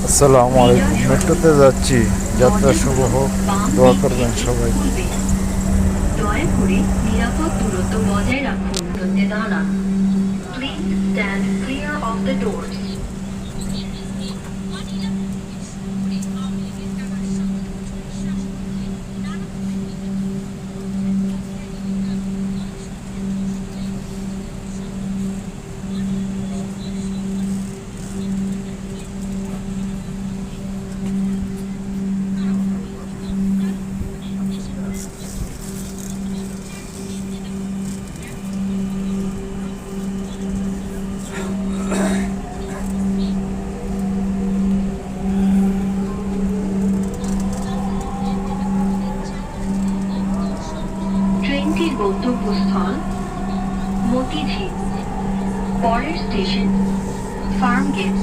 আসসালামু আলাইকুম। মেট্রোতে যাচ্ছি, যাত্রা শুভ হোক, দোয়া করবেন সবাই। দয়া করে নিরাপদ দূরত্ব বজায় রাখুন। দাঁড়ান। Please stand clear of the doors. ট্রেনটির গন্তব্যস্থল মতিঝিল। পরের স্টেশন ফার্মগেট।